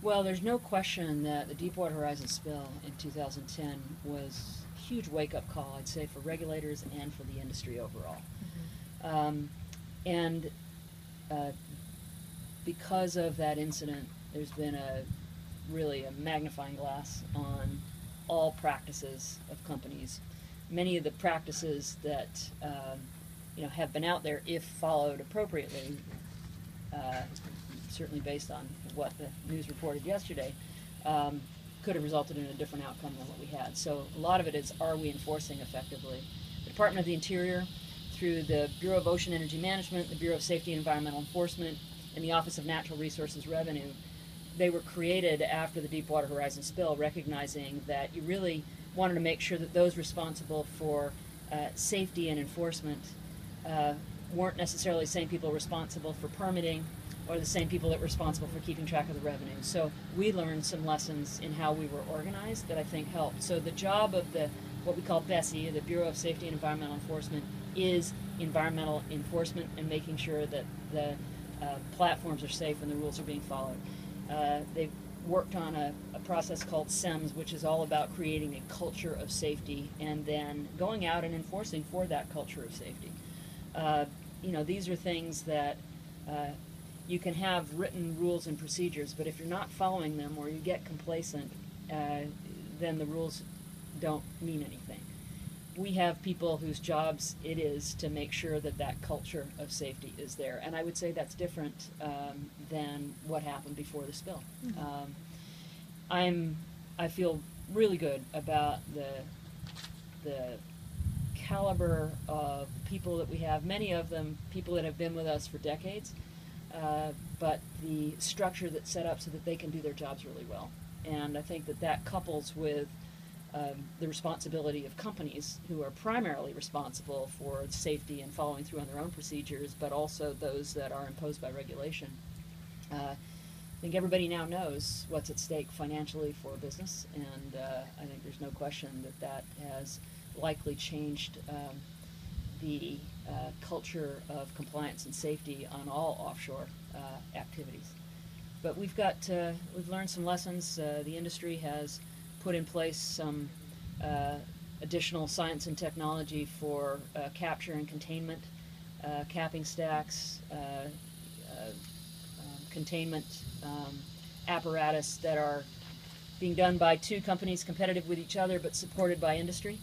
Well, there's no question that the Deepwater Horizon spill in 2010 was a huge wake-up call, I'd say, for regulators and for the industry overall. And because of that incident, there's been really a magnifying glass on all practices of companies. Many of the practices that have been out there, if followed appropriately, certainly based on what the news reported yesterday, could have resulted in a different outcome than what we had. So a lot of it is, are we enforcing effectively? The Department of the Interior, through the Bureau of Ocean Energy Management, the Bureau of Safety and Environmental Enforcement, and the Office of Natural Resources Revenue, they were created after the Deepwater Horizon spill, recognizing that you really wanted to make sure that those responsible for safety and enforcement weren't necessarily the same people responsible for permitting or the same people that were responsible for keeping track of the revenue. So we learned some lessons in how we were organized that I think helped. So the job of what we call BSEE, the Bureau of Safety and Environmental Enforcement, is environmental enforcement and making sure that the platforms are safe and the rules are being followed. They've worked on a process called SEMS, which is all about creating a culture of safety and then going out and enforcing for that culture of safety. These are things that you can have written rules and procedures, but if you're not following them or you get complacent, then the rules don't mean anything. We have people whose jobs it is to make sure that that culture of safety is there, and I would say that's different than what happened before the spill. I feel really good about the caliber of people that we have. Many of them people that have been with us for decades, but the structure that's set up so that they can do their jobs really well. And I think that couples with the responsibility of companies who are primarily responsible for safety and following through on their own procedures, but also those that are imposed by regulation. I think everybody now knows what's at stake financially for a business, and I think there's no question that has likely changed the culture of compliance and safety on all offshore activities. But we've learned some lessons. The industry has put in place some additional science and technology for capture and containment, capping stacks, containment apparatus that are being done by two companies competitive with each other but supported by industry.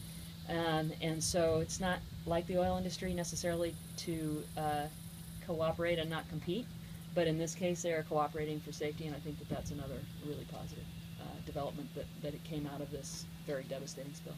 And so it's not like the oil industry necessarily to cooperate and not compete, but in this case they are cooperating for safety, and I think that's another really positive development that it came out of this very devastating spill.